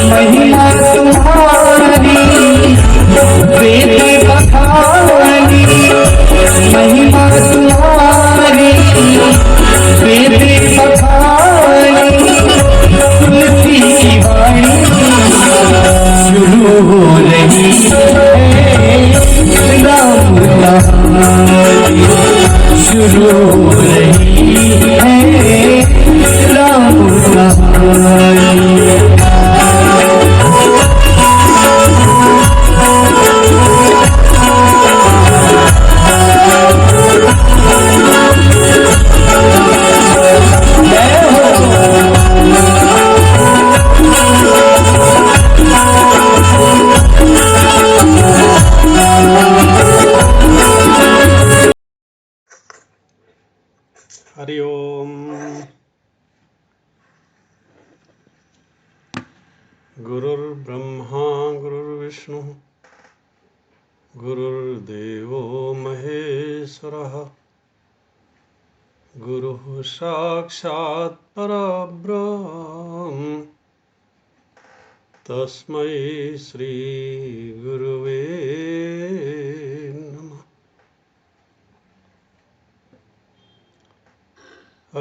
महिमा तुम्हारी वेद बखानी, महिमा तुम्हारी वेद बखानी, तुलसी की वाणी शुरू हो रही है, राम कहानी शुरू हो रही है, राम कहानी। हरि ओम। गुरुर्ब्रह्मा गुरुर्विष्णु गुरुर्देवो महेश्वरः, गुरुः साक्षात् परब्रह्म, तस्मै श्री गुरुवे नमः।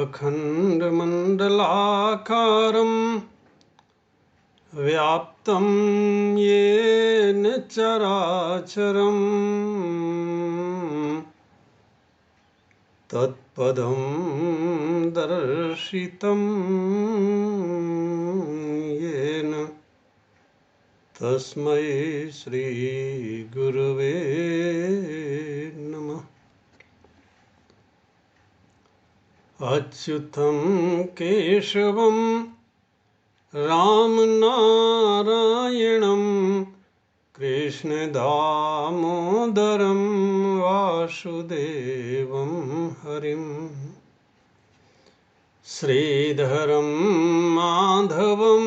अखण्डमण्डलाकारं व्याप्तं येन चराचरं, तत्पदं दर्शितं येन तस्मै श्री गुरुवे नमः। अच्युतं केशवं रामनारायणं कृष्णदामोदरं वासुदेवं हरिं, श्रीधरं माधवं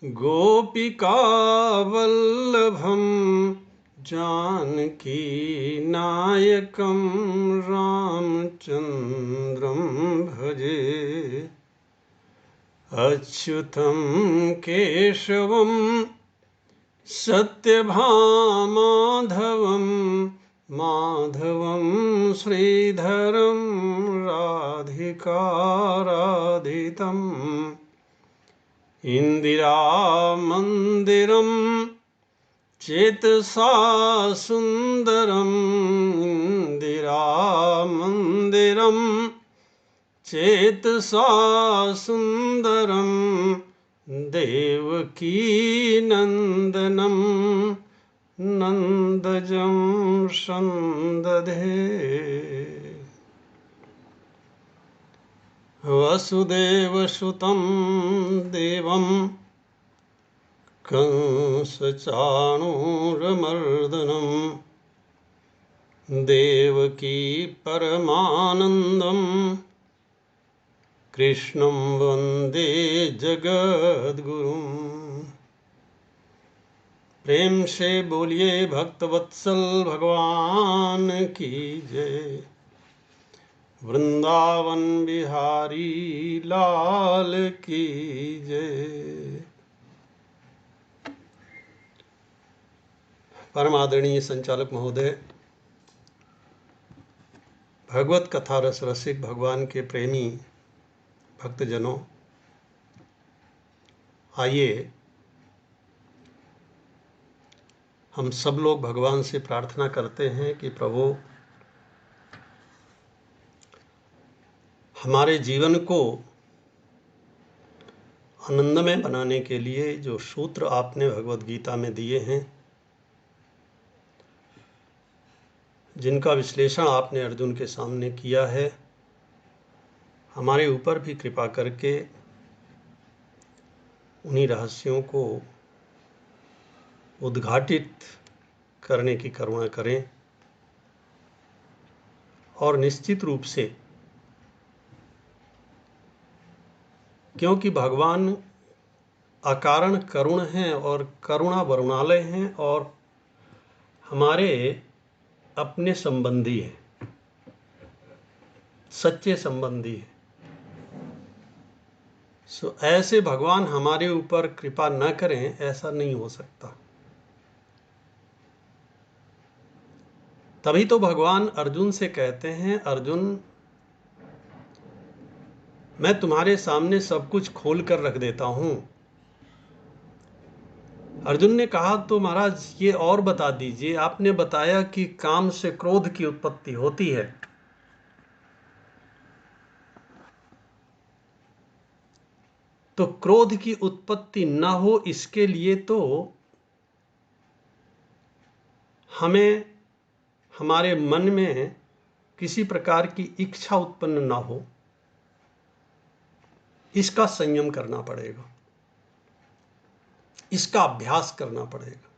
गोपिकावल्लभं, जानकीनायकं रामचन्द्रं भजे। अच्युतं केशवं सत्यभामाधवं, माधवं श्रीधरं राधिकाराधितम्, इन्दिरामन्दिरं चेतसा सुन्दरम्, इन्दिरामन्दिरं चेतसा सुन्दरं, देवकी नन्दनं नन्दजं सन्दधे। वसुदेवसुतं देवं कंसचाणूरमर्दनं, देवकी परमानन्दं, कृष्णं वन्दे जगद्गुरुं। प्रेम से बोलिए भक्तवत्सल भगवान की जय। वृंदावन बिहारी लाल की जय। परम आदरणीय संचालक महोदय, भगवत कथा रस रसिक भगवान के प्रेमी भक्तजनों, आइए हम सब लोग भगवान से प्रार्थना करते हैं कि प्रभु हमारे जीवन को आनंदमय बनाने के लिए जो सूत्र आपने भगवत गीता में दिए हैं, जिनका विश्लेषण आपने अर्जुन के सामने किया है, हमारे ऊपर भी कृपा करके उन्हीं रहस्यों को उद्घाटित करने की करुणा करें। और निश्चित रूप से, क्योंकि भगवान अकारण करुण हैं और करुणा वरुणालय हैं और हमारे अपने संबंधी हैं, सच्चे संबंधी हैं। सो ऐसे भगवान हमारे ऊपर कृपा न करें, ऐसा नहीं हो सकता। तभी तो भगवान अर्जुन से कहते हैं, अर्जुन मैं तुम्हारे सामने सब कुछ खोल कर रख देता हूं। अर्जुन ने कहा तो महाराज ये और बता दीजिए, आपने बताया कि काम से क्रोध की उत्पत्ति होती है, तो क्रोध की उत्पत्ति न हो इसके लिए तो हमें हमारे मन में किसी प्रकार की इच्छा उत्पन्न ना हो, इसका संयम करना पड़ेगा, इसका अभ्यास करना पड़ेगा।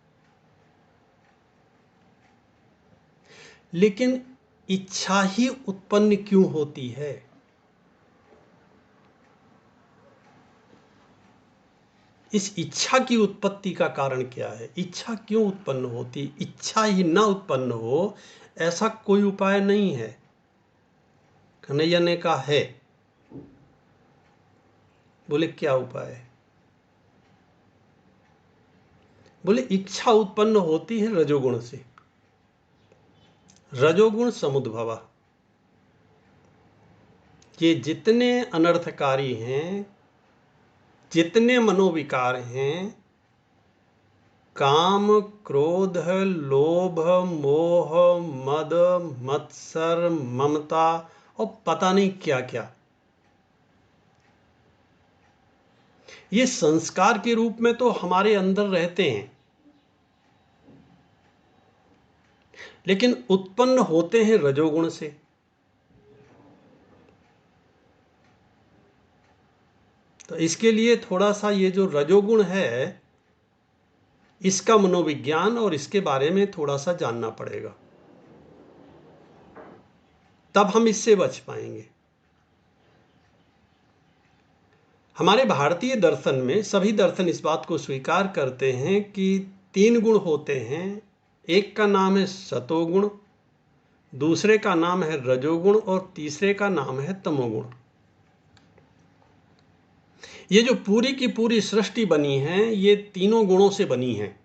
लेकिन इच्छा ही उत्पन्न क्यों होती है? इस इच्छा की उत्पत्ति का कारण क्या है? इच्छा क्यों उत्पन्न होती? इच्छा ही ना उत्पन्न हो ऐसा कोई उपाय नहीं है। कन्हैया ने कहा है। बोले क्या उपाय है? बोले इच्छा उत्पन्न होती है रजोगुण से। रजोगुण समुद्भवा। ये जितने अनर्थकारी हैं, जितने मनोविकार हैं, काम, क्रोध, लोभ, मोह, मद, मत्सर, ममता और पता नहीं क्या क्या, ये संस्कार के रूप में तो हमारे अंदर रहते हैं, लेकिन उत्पन्न होते हैं रजोगुण से। तो इसके लिए थोड़ा सा ये जो रजोगुण है, इसका मनोविज्ञान और इसके बारे में थोड़ा सा जानना पड़ेगा, तब हम इससे बच पाएंगे। हमारे भारतीय दर्शन में सभी दर्शन इस बात को स्वीकार करते हैं कि 3 गुण होते हैं। एक का नाम है सतोगुण, दूसरे का नाम है रजोगुण और तीसरे का नाम है तमोगुण। ये जो पूरी की पूरी सृष्टि बनी है, ये तीनों गुणों से बनी है।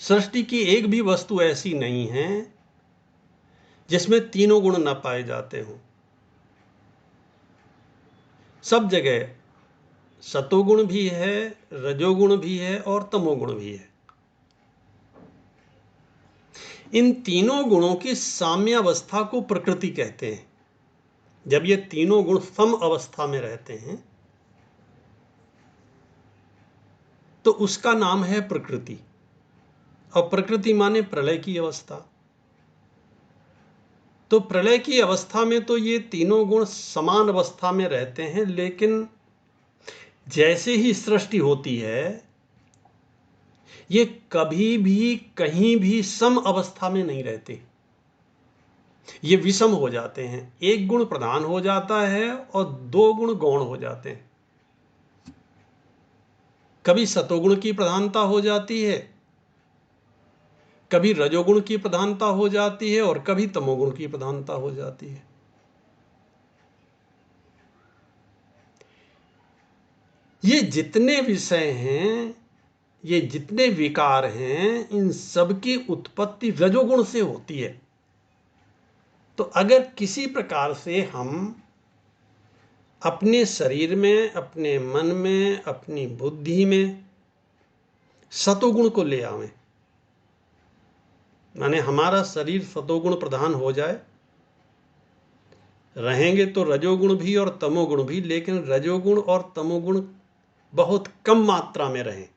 सृष्टि की एक भी वस्तु ऐसी नहीं है जिसमें तीनों गुण न पाए जाते हों। सब जगह सतोगुण भी है, रजोगुण भी है और तमोगुण भी है। इन तीनों गुणों की साम्यावस्था को प्रकृति कहते हैं। जब ये तीनों गुण सम अवस्था में रहते हैं तो उसका नाम है प्रकृति। और प्रकृति माने प्रलय की अवस्था। तो प्रलय की अवस्था में तो ये तीनों गुण समान अवस्था में रहते हैं, लेकिन जैसे ही सृष्टि होती है, ये कभी भी कहीं भी सम अवस्था में नहीं रहते, ये विषम हो जाते हैं। एक गुण प्रधान हो जाता है और 2 गुण गौण हो जाते हैं। कभी सतोगुण की प्रधानता हो जाती है, कभी रजोगुण की प्रधानता हो जाती है और कभी तमोगुण की प्रधानता हो जाती है। ये जितने विषय हैं, ये जितने विकार हैं, इन सब की उत्पत्ति रजोगुण से होती है। तो अगर किसी प्रकार से हम अपने शरीर में, अपने मन में, अपनी बुद्धि में सतोगुण को ले आवें, माने हमारा शरीर सतोगुण प्रधान हो जाए, रहेंगे तो रजोगुण भी और तमोगुण भी, लेकिन रजोगुण और तमोगुण बहुत कम मात्रा में रहें,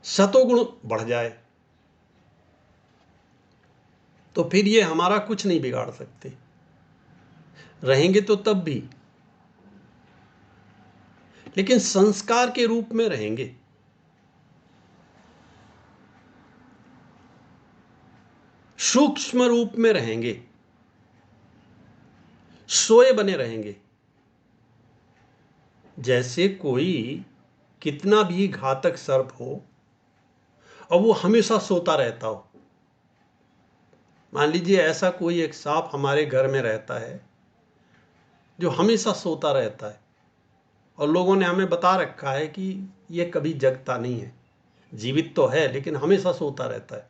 सतोगुण बढ़ जाए, तो फिर ये हमारा कुछ नहीं बिगाड़ सकते। रहेंगे तो तब भी, लेकिन संस्कार के रूप में रहेंगे। सूक्ष्म रूप में रहेंगे, सोए बने रहेंगे। जैसे कोई कितना भी घातक सर्प हो और वो हमेशा सोता रहता हो। मान लीजिए ऐसा कोई एक सांप हमारे घर में रहता है जो हमेशा सोता रहता है, और लोगों ने हमें बता रखा है कि ये कभी जगता नहीं है, जीवित तो है लेकिन हमेशा सोता रहता है।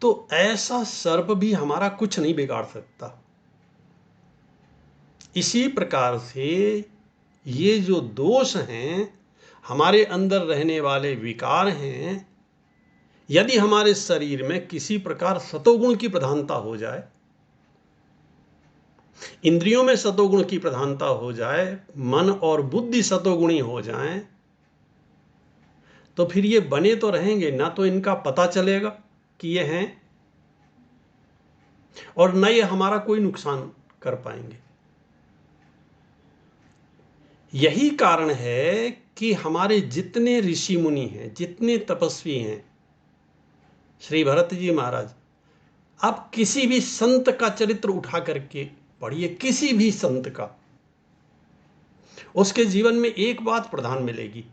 तो ऐसा सर्प भी हमारा कुछ नहीं बिगाड़ सकता। इसी प्रकार से ये जो दोष हैं, हमारे अंदर रहने वाले विकार हैं, यदि हमारे शरीर में किसी प्रकार सतोगुण की प्रधानता हो जाए, इंद्रियों में सतोगुण की प्रधानता हो जाए, मन और बुद्धि सतोगुणी हो जाएं, तो फिर ये बने तो रहेंगे, ना तो इनका पता चलेगा कि ये हैं, और न ये हमारा कोई नुकसान कर पाएंगे। यही कारण है कि हमारे जितने ऋषि मुनि हैं, जितने तपस्वी हैं, श्री भरत जी महाराज, आप किसी भी संत का चरित्र उठा करके पढ़िए, किसी भी संत का, उसके जीवन में एक बात प्रधान मिलेगी,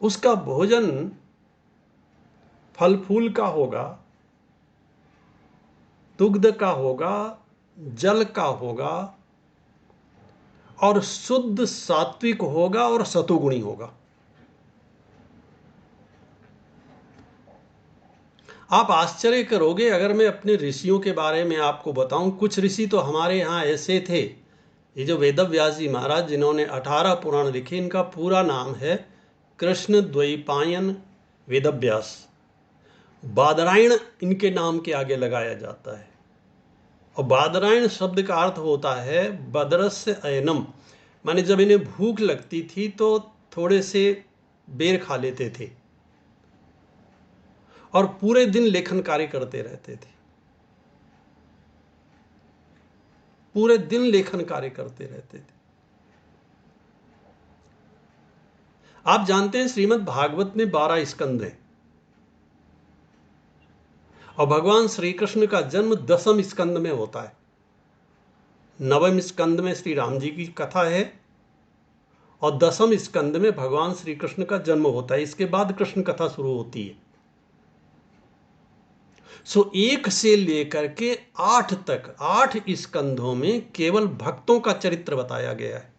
उसका भोजन फल फूल का होगा, दुग्ध का होगा, जल का होगा, और शुद्ध सात्विक होगा और सतोगुणी होगा। आप आश्चर्य करोगे अगर मैं अपने ऋषियों के बारे में आपको बताऊं। कुछ ऋषि तो हमारे यहाँ ऐसे थे, ये जो वेदव्यास जी महाराज जिन्होंने 18 पुराण लिखे, इनका पूरा नाम है कृष्ण द्वैपायन वेदव्यास। बादरायण इनके नाम के आगे लगाया जाता है, और बादरायण शब्द का अर्थ होता है बदरस्य अयनम, माने जब इन्हें भूख लगती थी तो थोड़े से बेर खा लेते थे और पूरे दिन लेखन कार्य करते रहते थे, पूरे दिन लेखन कार्य करते रहते थे। आप जानते हैं श्रीमद् भागवत में 12 स्कंद हैं, और भगवान श्री कृष्ण का जन्म 10वें स्कंद में होता है। 9वें स्कंद में श्री राम जी की कथा है, और 10वें स्कंद में भगवान श्री कृष्ण का जन्म होता है। इसके बाद कृष्ण कथा शुरू होती है। सो 1 से लेकर के 8 तक 8 स्कंधों में केवल भक्तों का चरित्र बताया गया है।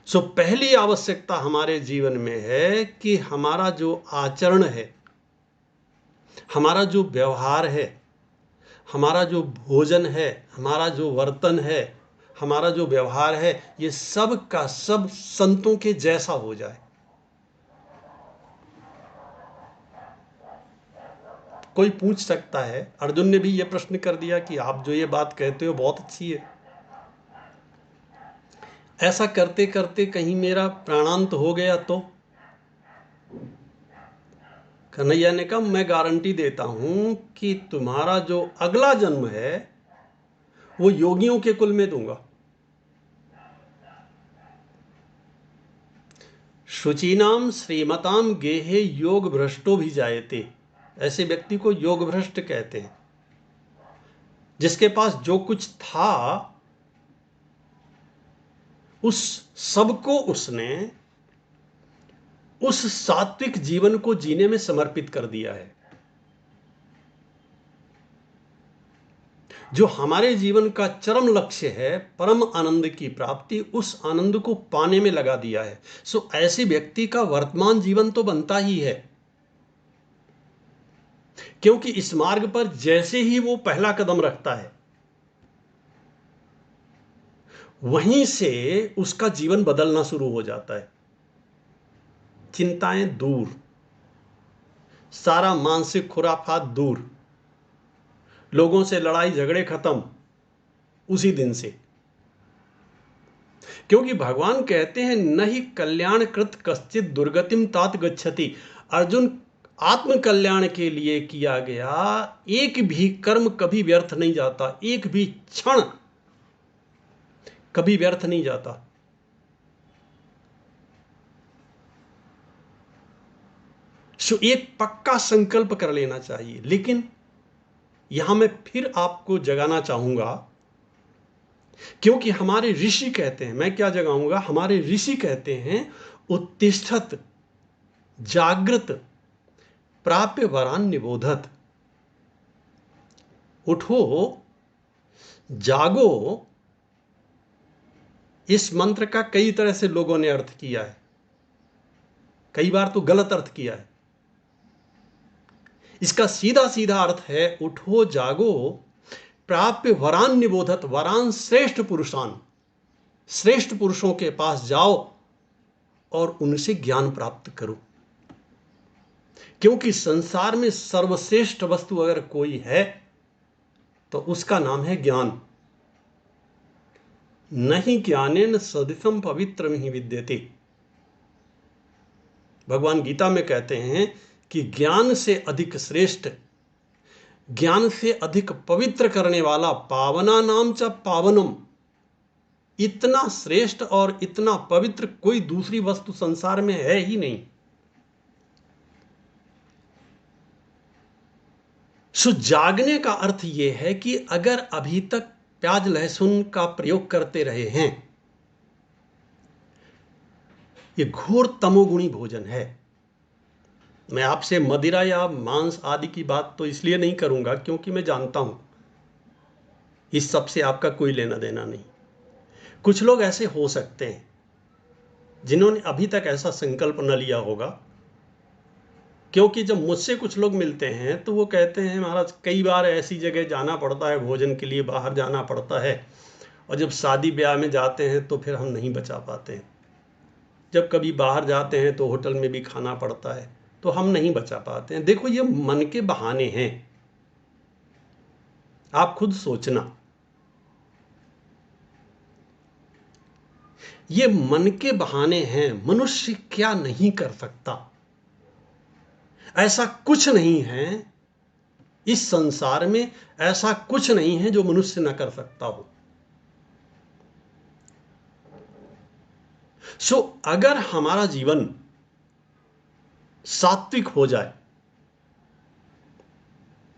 सो पहली आवश्यकता हमारे जीवन में है कि हमारा जो आचरण है, हमारा जो व्यवहार है, हमारा जो भोजन है, हमारा जो वर्तन है, हमारा जो व्यवहार है, ये सब का सब संतों के जैसा हो जाए। कोई पूछ सकता है, अर्जुन ने भी ये प्रश्न कर दिया कि आप जो ये बात कहते हो बहुत अच्छी है, ऐसा करते करते कहीं मेरा प्राणांत हो गया तो? कन्हैया ने कहा, मैं गारंटी देता हूं कि तुम्हारा जो अगला जन्म है वो योगियों के कुल में दूंगा। शुचीनाम श्रीमताम गेहे योग भ्रष्टो भी जायते, ऐसे व्यक्ति को योग भ्रष्ट कहते हैं, जिसके पास जो कुछ था उस सबको उसने उस सात्विक जीवन को जीने में समर्पित कर दिया है। जो हमारे जीवन का चरम लक्ष्य है, परम आनंद की प्राप्ति, उस आनंद को पाने में लगा दिया है। सो ऐसे व्यक्ति का वर्तमान जीवन तो बनता ही है, क्योंकि इस मार्ग पर जैसे ही वो पहला कदम रखता है, वहीं से उसका जीवन बदलना शुरू हो जाता है। चिंताएं दूर, सारा मानसिक खुराफात दूर, लोगों से लड़ाई झगड़े खत्म उसी दिन से। क्योंकि भगवान कहते हैं, न ही कल्याण कृत कश्चित दुर्गतिम तात गच्छति। अर्जुन, आत्म कल्याण के लिए किया गया एक भी कर्म कभी व्यर्थ नहीं जाता, एक भी क्षण कभी व्यर्थ नहीं जाता। सो एक पक्का संकल्प कर लेना चाहिए। लेकिन यहां मैं फिर आपको जगाना चाहूंगा, क्योंकि हमारे ऋषि कहते हैं, मैं क्या जगाऊंगा, हमारे ऋषि कहते हैं उत्तिष्ठत जागृत प्राप्य वरान निबोधत। उठो जागो। इस मंत्र का कई तरह से लोगों ने अर्थ किया है, कई बार तो गलत अर्थ किया है। इसका सीधा सीधा अर्थ है उठो जागो प्राप्य वरान निबोधत। वरान श्रेष्ठ पुरुषान, श्रेष्ठ पुरुषों के पास जाओ और उनसे ज्ञान प्राप्त करो। क्योंकि संसार में सर्वश्रेष्ठ वस्तु अगर कोई है तो उसका नाम है ज्ञान। नहीं ज्ञानेन सदिशम पवित्रम ही विद्यते। भगवान गीता में कहते हैं कि ज्ञान से अधिक श्रेष्ठ, ज्ञान से अधिक पवित्र करने वाला पावना नाम च पावनम, इतना श्रेष्ठ और इतना पवित्र कोई दूसरी वस्तु संसार में है ही नहीं। सो जागने का अर्थ यह है कि अगर अभी तक प्याज लहसुन का प्रयोग करते रहे हैं, यह घोर तमोगुणी भोजन है। मैं आपसे मदिरा या मांस आदि की बात तो इसलिए नहीं करूंगा क्योंकि मैं जानता हूं इस सब से आपका कोई लेना देना नहीं। कुछ लोग ऐसे हो सकते हैं जिन्होंने अभी तक ऐसा संकल्प न लिया होगा, क्योंकि जब मुझसे कुछ लोग मिलते हैं तो वो कहते हैं महाराज कई बार ऐसी जगह जाना पड़ता है, भोजन के लिए बाहर जाना पड़ता है, और जब शादी ब्याह में जाते हैं तो फिर हम नहीं बचा पाते हैं। जब कभी बाहर जाते हैं तो होटल में भी खाना पड़ता है तो हम नहीं बचा पाते हैं। देखो, ये मन के बहाने हैं, आप खुद सोचना। ये मन के बहाने हैं। मनुष्य क्या नहीं कर सकता? ऐसा कुछ नहीं है इस संसार में, ऐसा कुछ नहीं है जो मनुष्य न कर सकता हो। सो अगर हमारा जीवन सात्विक हो जाए,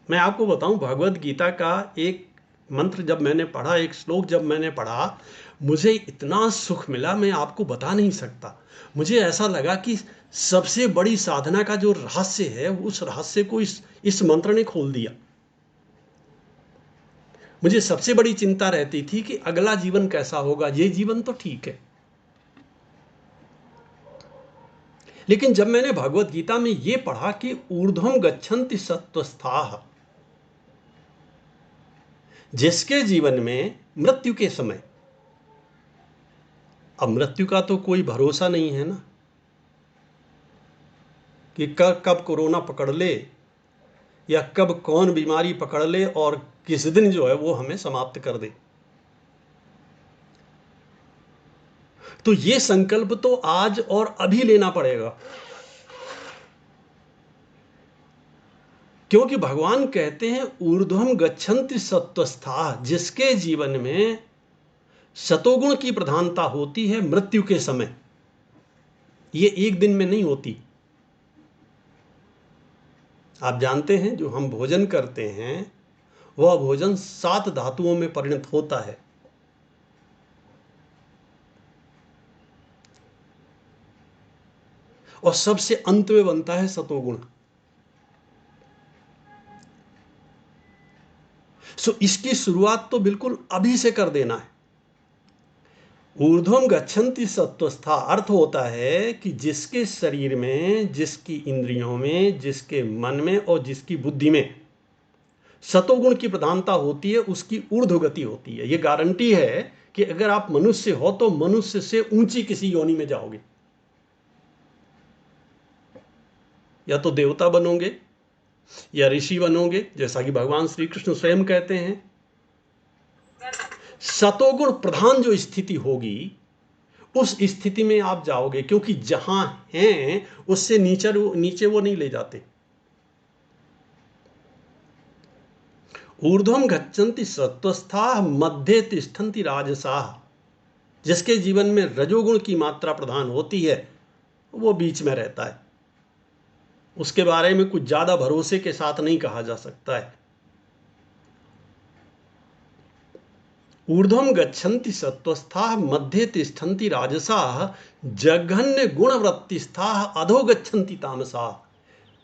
मैं आपको बताऊं, भगवत गीता का एक मंत्र जब मैंने पढ़ा, एक श्लोक जब मैंने पढ़ा, मुझे इतना सुख मिला, मैं आपको बता नहीं सकता। मुझे ऐसा लगा कि सबसे बड़ी साधना का जो रहस्य है, उस रहस्य को इस मंत्र ने खोल दिया। मुझे सबसे बड़ी चिंता रहती थी कि अगला जीवन कैसा होगा। ये जीवन तो ठीक है, लेकिन जब मैंने भगवत गीता में यह पढ़ा कि ऊर्ध्वम गच्छन्ति सत्वस्थाः, जिसके जीवन में मृत्यु के समय, अब मृत्यु का तो कोई भरोसा नहीं है ना, कि कब कोरोना पकड़ ले या कब कौन बीमारी पकड़ ले और किस दिन जो है वो हमें समाप्त कर दे। तो ये संकल्प तो आज और अभी लेना पड़ेगा, क्योंकि भगवान कहते हैं ऊर्ध्वम गच्छन्ति सत्वस्थाः, जिसके जीवन में सतोगुण की प्रधानता होती है मृत्यु के समय। ये एक दिन में नहीं होती। आप जानते हैं जो हम भोजन करते हैं वह भोजन 7 धातुओं में परिणत होता है। और सबसे अंत में बनता है सतोगुण। सो इसकी शुरुआत तो बिल्कुल अभी से कर देना है। ऊर्ध्वम गच्छन्ति सत्वस्था अर्थ होता है कि जिसके शरीर में, जिसकी इंद्रियों में, जिसके मन में और जिसकी बुद्धि में सतोगुण की प्रधानता होती है, उसकी ऊर्ध्व गति होती है। यह गारंटी है कि अगर आप मनुष्य हो तो मनुष्य से ऊंची किसी योनि में जाओगे, या तो देवता बनोगे या ऋषि बनोगे, जैसा कि भगवान श्री कृष्ण स्वयं कहते हैं। सतोगुण प्रधान जो स्थिति होगी उस स्थिति में आप जाओगे, क्योंकि जहां हैं उससे नीचे वो नहीं ले जाते। ऊर्ध्वम गच्छन्ति सत्वस्थाः मध्ये तिष्ठन्ति राजसाः, जिसके जीवन में रजोगुण की मात्रा प्रधान होती है वो बीच में रहता है। उसके बारे में कुछ ज्यादा भरोसे के साथ नहीं कहा जा सकता है। ऊर्ध्वं गच्छन्ति सत्त्वस्थाः मध्ये तिष्ठन्ति राजसाः जघन्य गुणवृत्तिस्थाः अधो गच्छन्ति तामसाः।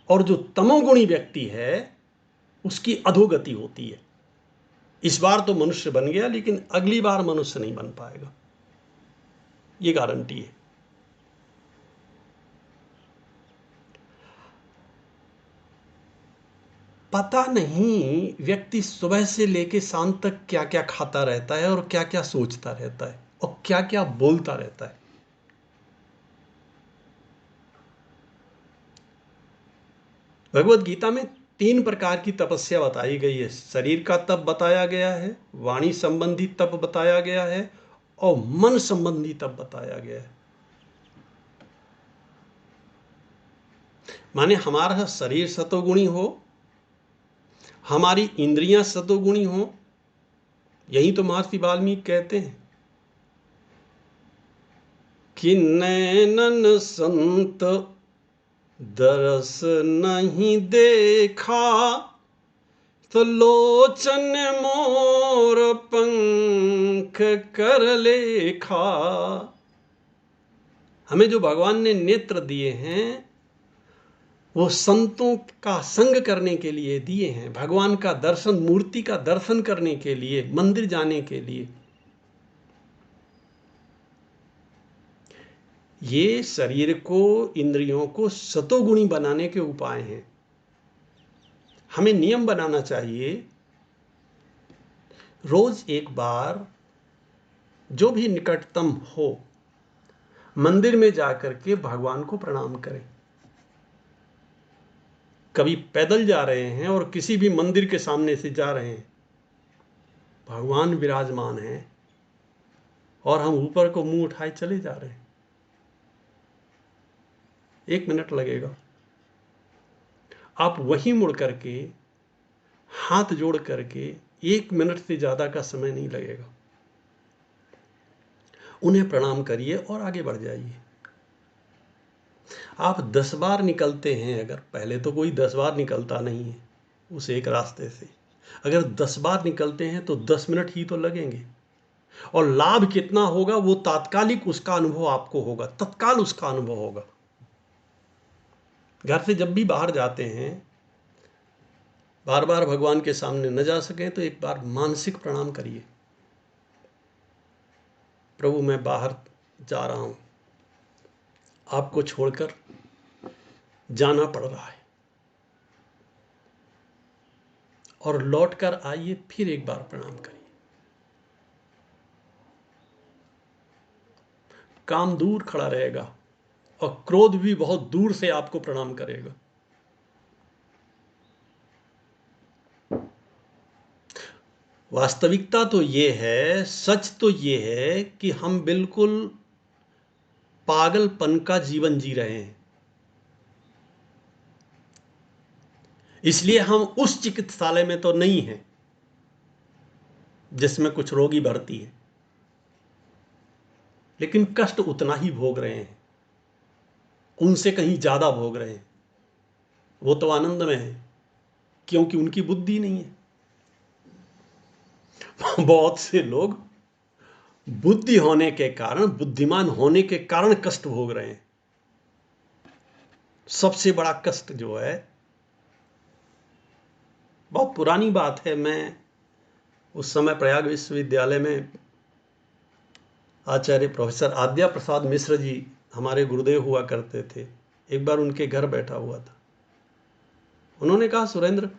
और जो तमोगुणी व्यक्ति है उसकी अधोगति होती है। इस बार तो मनुष्य बन गया, लेकिन अगली बार मनुष्य नहीं बन पाएगा, ये गारंटी है। पता नहीं व्यक्ति सुबह से लेकर शाम तक क्या क्या खाता रहता है और क्या क्या सोचता रहता है और क्या क्या बोलता रहता है। भगवत गीता में 3 प्रकार की तपस्या बताई गई है। शरीर का तप बताया गया है, वाणी संबंधी तप बताया गया है और मन संबंधी तप बताया गया है। माने हमारा शरीर सतोगुणी हो, हमारी इंद्रियां सतोगुणी हो। यही तो महर्षि वाल्मीकि कहते हैं कि नैनन संत दरस नहीं देखा, तो लोचन मोर पंख कर लेखा। हमें जो भगवान ने नेत्र दिए हैं वो संतों का संग करने के लिए दिए हैं, भगवान का दर्शन, मूर्ति का दर्शन करने के लिए, मंदिर जाने के लिए। ये शरीर को, इंद्रियों को सतोगुणी बनाने के उपाय हैं। हमें नियम बनाना चाहिए, रोज एक बार जो भी निकटतम हो मंदिर में जाकर के भगवान को प्रणाम करें। कभी पैदल जा रहे हैं और किसी भी मंदिर के सामने से जा रहे हैं, भगवान विराजमान हैं और हम ऊपर को मुंह उठाए चले जा रहे हैं, 1 मिनट लगेगा। आप वहीं मुड़ करके हाथ जोड़ करके 1 मिनट से ज्यादा का समय नहीं लगेगा, उन्हें प्रणाम करिए और आगे बढ़ जाइए। आप 10 बार निकलते हैं, अगर पहले तो कोई 10 बार निकलता नहीं है उस एक रास्ते से, अगर 10 बार निकलते हैं तो 10 मिनट ही तो लगेंगे। और लाभ कितना होगा वो तात्कालिक उसका अनुभव आपको होगा, तत्काल उसका अनुभव होगा। घर से जब भी बाहर जाते हैं, बार बार भगवान के सामने न जा सके तो एक बार मानसिक प्रणाम करिए, प्रभु मैं बाहर जा रहा हूं, आपको छोड़कर जाना पड़ रहा है, और लौट कर आइए, फिर एक बार प्रणाम करिए। काम दूर खड़ा रहेगा और क्रोध भी बहुत दूर से आपको प्रणाम करेगा। वास्तविकता तो ये है, सच तो ये है कि हम बिल्कुल पागलपन का जीवन जी रहे हैं। इसलिए हम उस चिकित्सालय में तो नहीं हैं जिसमें कुछ रोगी भर्ती है, लेकिन कष्ट उतना ही भोग रहे हैं, उनसे कहीं ज्यादा भोग रहे हैं। वो तो आनंद में है क्योंकि उनकी बुद्धि नहीं है। बहुत से लोग बुद्धि होने के कारण, बुद्धिमान होने के कारण कष्ट भोग रहे हैं। सबसे बड़ा कष्ट जो है, बहुत पुरानी बात है, मैं उस समय प्रयाग विश्वविद्यालय में आचार्य प्रोफेसर आद्या प्रसाद मिश्र जी हमारे गुरुदेव हुआ करते थे। एक बार उनके घर बैठा हुआ था, उन्होंने कहा सुरेंद्र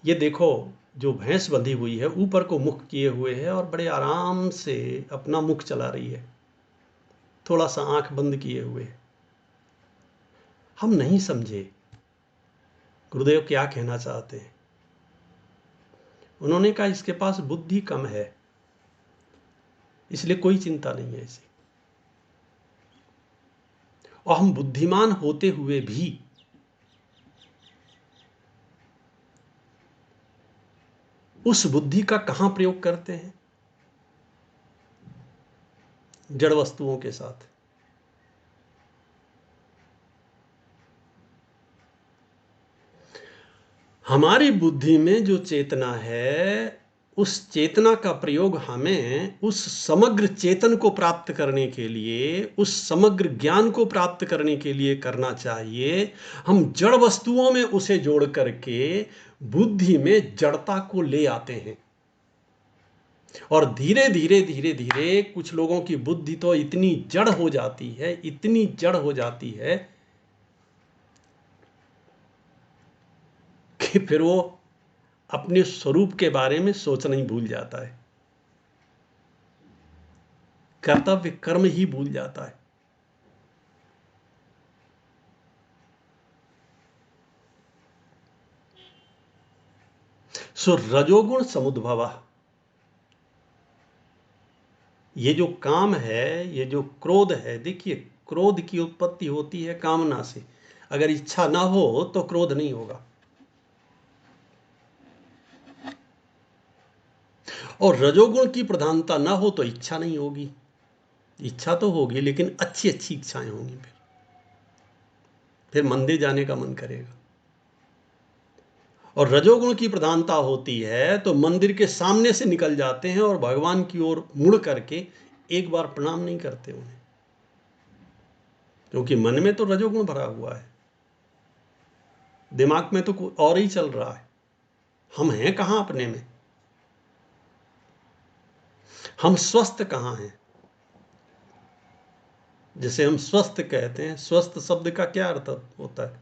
ये देखो जो भैंस बंधी हुई है ऊपर को मुख किए हुए है और बड़े आराम से अपना मुख चला रही है, थोड़ा सा आंख बंद किए हुए है। हम नहीं समझे गुरुदेव क्या कहना चाहते हैं। उन्होंने कहा इसके पास बुद्धि कम है, इसलिए कोई चिंता नहीं है इसे। और हम बुद्धिमान होते हुए भी उस बुद्धि का कहां प्रयोग करते हैं? जड़ वस्तुओं के साथ। हमारी बुद्धि में जो चेतना है, उस चेतना का प्रयोग हमें उस समग्र चेतन को प्राप्त करने के लिए, उस समग्र ज्ञान को प्राप्त करने के लिए करना चाहिए। हम जड़ वस्तुओं में उसे जोड़ करके बुद्धि में जड़ता को ले आते हैं, और धीरे धीरे धीरे धीरे कुछ लोगों की बुद्धि तो इतनी जड़ हो जाती है, इतनी जड़ हो जाती है कि फिर वो अपने स्वरूप के बारे में सोचना ही भूल जाता है, कर्तव्य कर्म ही भूल जाता है। सो रजोगुण समुद्भवा, ये जो काम है, ये जो क्रोध है, देखिए क्रोध की उत्पत्ति होती है कामना से। अगर इच्छा ना हो तो क्रोध नहीं होगा, और रजोगुण की प्रधानता ना हो तो इच्छा नहीं होगी। इच्छा तो होगी लेकिन अच्छी अच्छी इच्छाएं होंगी, फिर मंदिर जाने का मन करेगा। और रजोगुण की प्रधानता होती है तो मंदिर के सामने से निकल जाते हैं और भगवान की ओर मुड़ करके एक बार प्रणाम नहीं करते उन्हें, क्योंकि मन में तो रजोगुण भरा हुआ है, दिमाग में तो और ही चल रहा है। हम हैं कहां अपने में, हम स्वस्थ कहां हैं। जैसे हम स्वस्थ कहते हैं, स्वस्थ शब्द का क्या अर्थ होता है?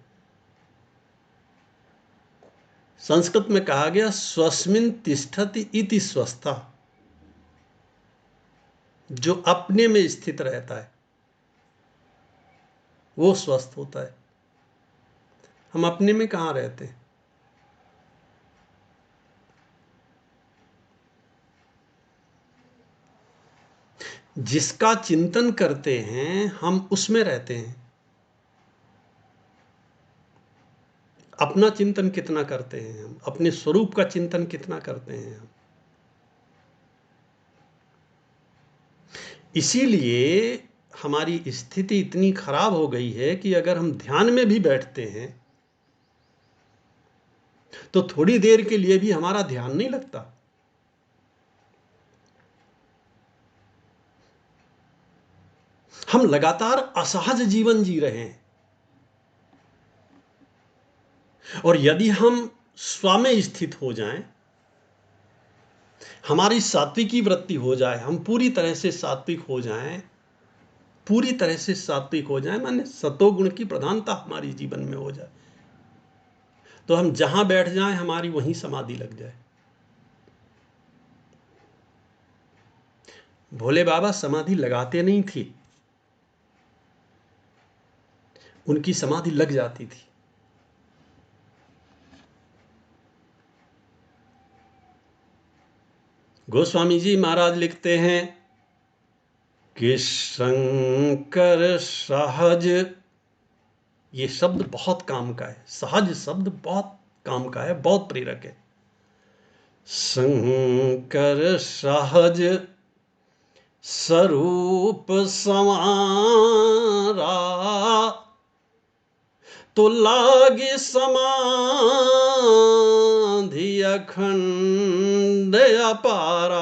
संस्कृत में कहा गया स्वस्मिन तिष्ठति इति स्वस्था, जो अपने में स्थित रहता है वो स्वस्थ होता है। हम अपने में कहां रहते हैं? जिसका चिंतन करते हैं हम उसमें रहते हैं। अपना चिंतन कितना करते हैं हम, अपने स्वरूप का चिंतन कितना करते हैं हम। इसीलिए हमारी स्थिति इतनी खराब हो गई है कि अगर हम ध्यान में भी बैठते हैं तो थोड़ी देर के लिए भी हमारा ध्यान नहीं लगता। हम लगातार असहज जीवन जी रहे हैं, और यदि हम स्व में स्थित हो जाएं, हमारी सात्विकी वृत्ति हो जाए, हम पूरी तरह से सात्विक हो जाएं, पूरी तरह से सात्विक हो जाएं, माने सतोगुण की प्रधानता हमारी जीवन में हो जाए, तो हम जहां बैठ जाएं हमारी वहीं समाधि लग जाए। भोले बाबा समाधि लगाते नहीं थे, उनकी समाधि लग जाती थी। गोस्वामी जी महाराज लिखते हैं कि शंकर सहज, ये शब्द बहुत काम का है, सहज शब्द बहुत काम का है, बहुत प्रेरक है। शंकर सहज स्वरूप समारा, तो लागे समाधि अखंड अपारा।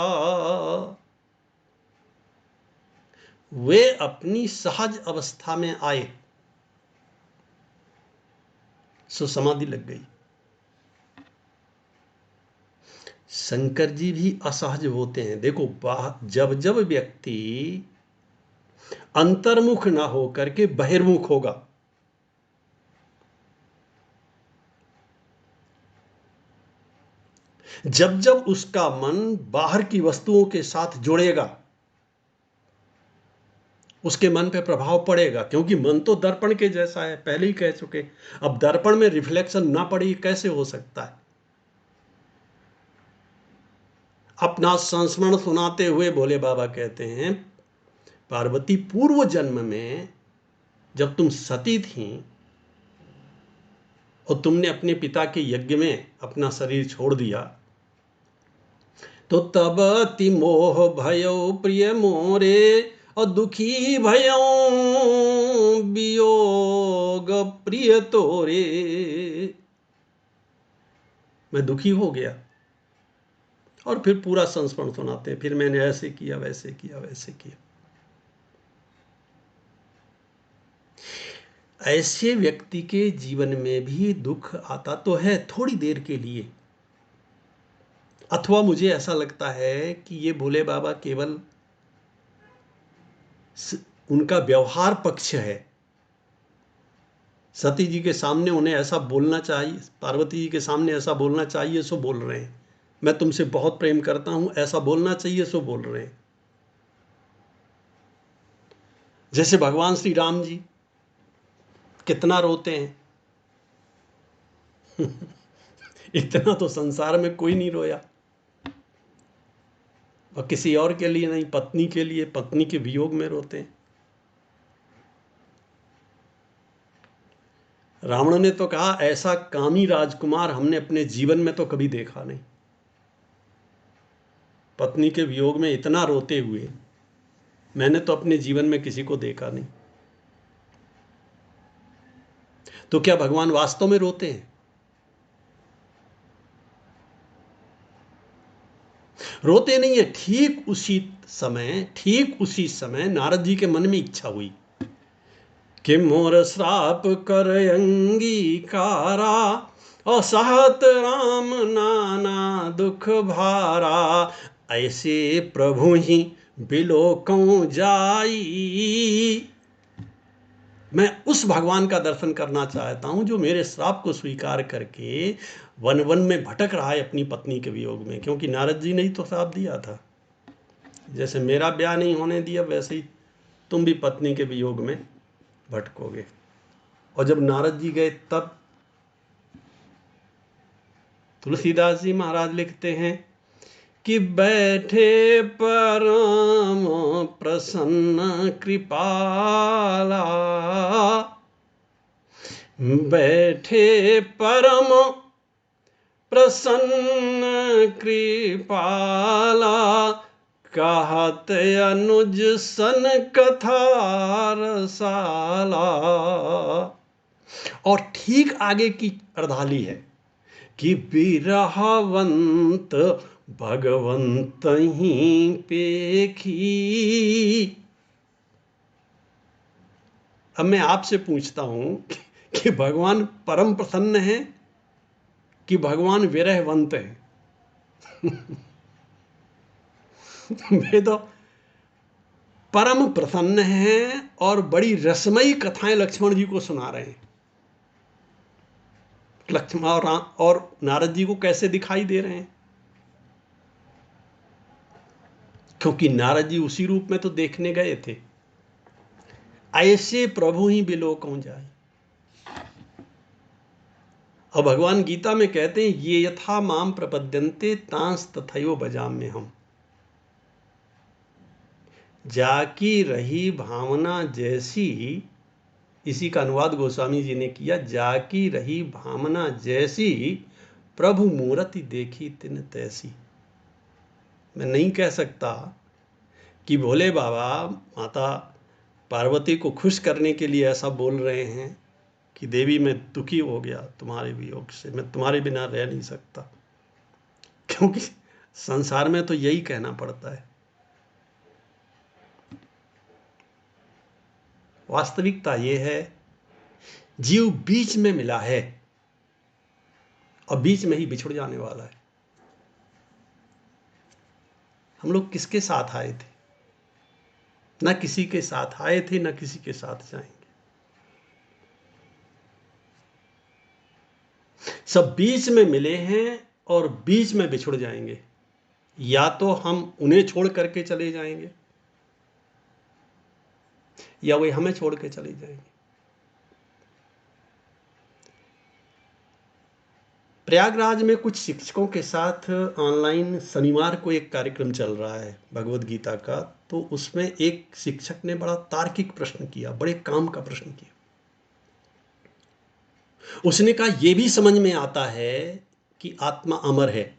वे अपनी सहज अवस्था में आए, सो समाधि लग गई। शंकर जी भी असहज होते हैं। देखो, जब जब व्यक्ति अंतर्मुख ना हो करके बहिर्मुख होगा, जब जब उसका मन बाहर की वस्तुओं के साथ जुड़ेगा, उसके मन पे प्रभाव पड़ेगा, क्योंकि मन तो दर्पण के जैसा है, पहले ही कह चुके। अब दर्पण में रिफ्लेक्शन ना पड़े कैसे हो सकता है? अपना संस्मरण सुनाते हुए भोले बाबा कहते हैं, पार्वती पूर्व जन्म में जब तुम सती थी और तुमने अपने पिता के यज्ञ में अपना शरीर छोड़ दिया, तो तब ति मोह भयो प्रिय मोरे, और दुखी भयो वियोग प्रिय तोरे। मैं दुखी हो गया, और फिर पूरा संस्मरण सुनाते हैं, फिर मैंने ऐसे किया, वैसे किया, वैसे किया। ऐसे व्यक्ति के जीवन में भी दुख आता तो है थोड़ी देर के लिए, अथवा मुझे ऐसा लगता है कि ये भोले बाबा केवल उनका व्यवहार पक्ष है। सती जी के सामने उन्हें ऐसा बोलना चाहिए, पार्वती जी के सामने ऐसा बोलना चाहिए, सो बोल रहे हैं। मैं तुमसे बहुत प्रेम करता हूं, ऐसा बोलना चाहिए, सो बोल रहे हैं। जैसे भगवान श्री राम जी कितना रोते हैं इतना तो संसार में कोई नहीं रोया, और किसी और के लिए नहीं, पत्नी के लिए, पत्नी के वियोग में रोते हैं। रावण ने तो कहा, ऐसा कामी राजकुमार हमने अपने जीवन में तो कभी देखा नहीं। पत्नी के वियोग में इतना रोते हुए मैंने तो अपने जीवन में किसी को देखा नहीं। तो क्या भगवान वास्तव में रोते हैं? रोते नहीं है। ठीक उसी समय नारद जी के मन में इच्छा हुई कि मोर श्राप कर अंगीकारा, असहत राम नाना दुख भारा, ऐसे प्रभु ही बिलोकों जाई। मैं उस भगवान का दर्शन करना चाहता हूं जो मेरे श्राप को स्वीकार करके वन वन में भटक रहा है अपनी पत्नी के वियोग में। क्योंकि नारद जी ने ही तो श्राप दिया था, जैसे मेरा ब्याह नहीं होने दिया वैसे ही तुम भी पत्नी के वियोग में भटकोगे। और जब नारद जी गए तब तुलसीदास जी महाराज लिखते हैं कि बैठे परम प्रसन्न कृपाला, बैठे परम प्रसन्न कृपाला, कहत अनुज सन कथा रसाला। और ठीक आगे की अर्धाली है कि बिरहवंत भगवंत ही पेखी। अब मैं आपसे पूछता हूं कि भगवान परम प्रसन्न है कि भगवान विरहवंत है? वे तो परम प्रसन्न हैं और बड़ी रसमयी कथाएं लक्ष्मण जी को सुना रहे हैं। लक्ष्मण और नारद जी को कैसे दिखाई दे रहे हैं? क्योंकि नारद जी उसी रूप में तो देखने गए थे। ऐसे प्रभु ही बिलोकों जाए। और भगवान गीता में कहते हैं, ये यथा माम प्रपद्यन्ते तांस तथैव भजाम्य हम। जाकी रही भावना जैसी, इसी का अनुवाद गोस्वामी जी ने किया, जाकी रही भावना जैसी, प्रभु मूर्ति देखी तिन तैसी। मैं नहीं कह सकता कि भोले बाबा माता पार्वती को खुश करने के लिए ऐसा बोल रहे हैं कि देवी मैं दुखी हो गया तुम्हारे वियोग से, मैं तुम्हारे बिना रह नहीं सकता। क्योंकि संसार में तो यही कहना पड़ता है। वास्तविकता यह है, जीव बीच में मिला है और बीच में ही बिछुड़ जाने वाला है। हम लोग किसके साथ आए थे? ना किसी के साथ आए थे, ना किसी के साथ जाएंगे। सब बीच में मिले हैं और बीच में बिछुड़ जाएंगे। या तो हम उन्हें छोड़ करके चले जाएंगे या वे हमें छोड़ के चले जाएंगे। प्रयागराज में कुछ शिक्षकों के साथ ऑनलाइन शनिवार को एक कार्यक्रम चल रहा है भगवत गीता का। तो उसमें एक शिक्षक ने बड़ा तार्किक प्रश्न किया, बड़े काम का प्रश्न किया। उसने कहा, यह भी समझ में आता है कि आत्मा अमर है,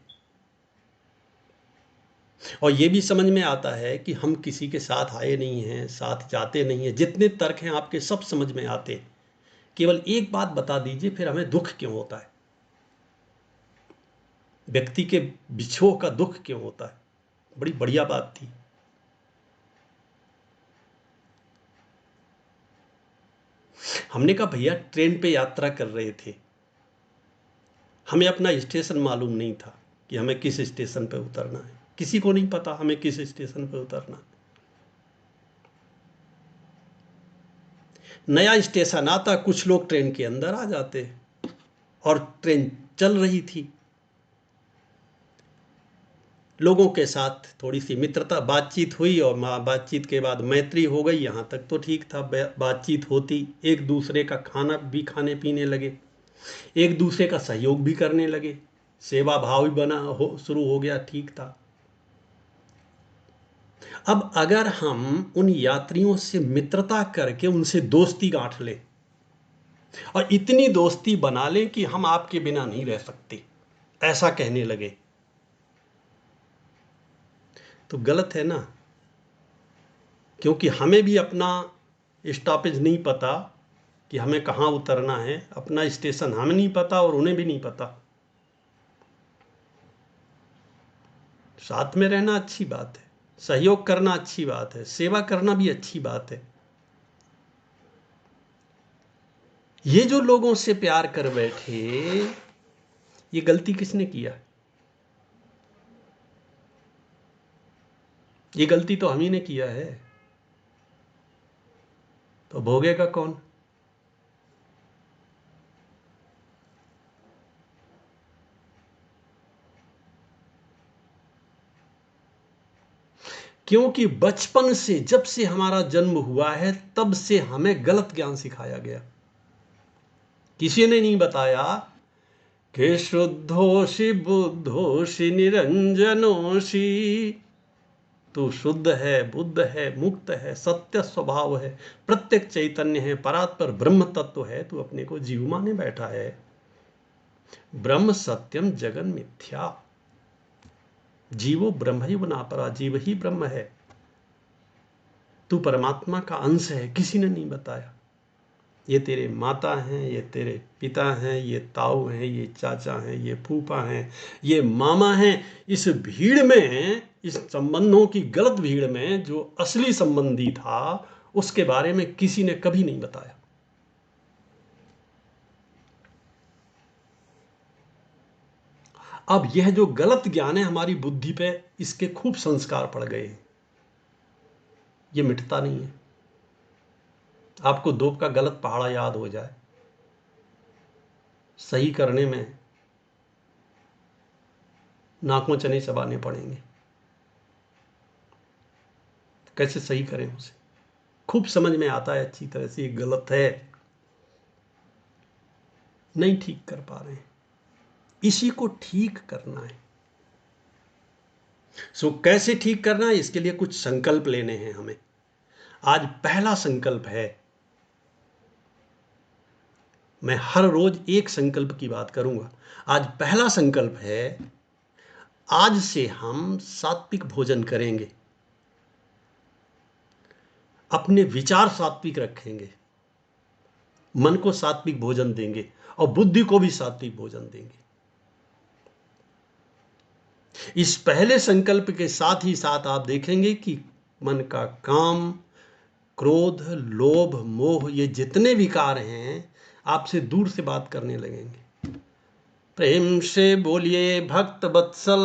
और यह भी समझ में आता है कि हम किसी के साथ आए नहीं हैं, साथ जाते नहीं हैं। जितने तर्क हैं आपके सब समझ में आते। केवल एक बात बता दीजिए, फिर हमें दुख क्यों होता है? व्यक्ति के बिछोह का दुख क्यों होता है? बड़ी बढ़िया बात थी। हमने कहा भैया ट्रेन पे यात्रा कर रहे थे, हमें अपना स्टेशन मालूम नहीं था कि हमें किस स्टेशन पे उतरना है। किसी को नहीं पता हमें किस स्टेशन पे उतरना है। नया स्टेशन आता, कुछ लोग ट्रेन के अंदर आ जाते और ट्रेन चल रही थी। लोगों के साथ थोड़ी सी मित्रता बातचीत हुई और बातचीत के बाद मैत्री हो गई। यहाँ तक तो ठीक था, बातचीत होती, एक दूसरे का खाना भी खाने पीने लगे, एक दूसरे का सहयोग भी करने लगे, सेवा भाव भी शुरू हो गया, ठीक था। अब अगर हम उन यात्रियों से मित्रता करके उनसे दोस्ती गांठ लें और इतनी दोस्ती बना लें कि हम आपके बिना नहीं रह सकते, ऐसा कहने लगे, तो गलत है ना। क्योंकि हमें भी अपना स्टॉपेज नहीं पता कि हमें कहाँ उतरना है, अपना स्टेशन हमें नहीं पता और उन्हें भी नहीं पता। साथ में रहना अच्छी बात है, सहयोग करना अच्छी बात है, सेवा करना भी अच्छी बात है। ये जो लोगों से प्यार कर बैठे, ये गलती किसने किया? ये गलती तो हम ही ने किया है, तो भोगेगा कौन? क्योंकि बचपन से, जब से हमारा जन्म हुआ है, तब से हमें गलत ज्ञान सिखाया गया। किसी ने नहीं बताया कि शुद्धोषि बुद्धोषि निरंजनोषि, तू शुद्ध है, बुद्ध है, मुक्त है, सत्य स्वभाव है, प्रत्येक चैतन्य है, परात्पर ब्रह्म तत्व है, तू अपने को जीव माने बैठा है। ब्रह्म सत्यम जगन मिथ्या, जीवो ब्रह्मैव नापरा, जीव ही ब्रह्म है, तू परमात्मा का अंश है। किसी ने नहीं बताया। ये तेरे माता हैं, ये तेरे पिता हैं, ये ताऊ हैं, ये चाचा हैं, ये फूफा हैं, ये मामा हैं। इस भीड़ में, इस संबंधों की गलत भीड़ में जो असली संबंधी था, उसके बारे में किसी ने कभी नहीं बताया। अब यह जो गलत ज्ञान है हमारी बुद्धि पे, इसके खूब संस्कार पड़ गए हैं, ये मिटता नहीं है। आपको दोप का गलत पहाड़ा याद हो जाए, सही करने में नाकों चने चबाने पड़ेंगे। कैसे सही करें उसे, खूब समझ में आता है अच्छी तरह से, ये गलत है, नहीं ठीक कर पा रहे हैं, इसी को ठीक करना है। कैसे ठीक करना है, इसके लिए कुछ संकल्प लेने हैं हमें। आज पहला संकल्प है, मैं हर रोज एक संकल्प की बात करूंगा। आज पहला संकल्प है, आज से हम सात्विक भोजन करेंगे, अपने विचार सात्विक रखेंगे, मन को सात्विक भोजन देंगे और बुद्धि को भी सात्विक भोजन देंगे। इस पहले संकल्प के साथ ही साथ आप देखेंगे कि मन का काम, क्रोध, लोभ, मोह, ये जितने विकार हैं, आपसे दूर से बात करने लगेंगे। प्रेम से बोलिए भक्त वत्सल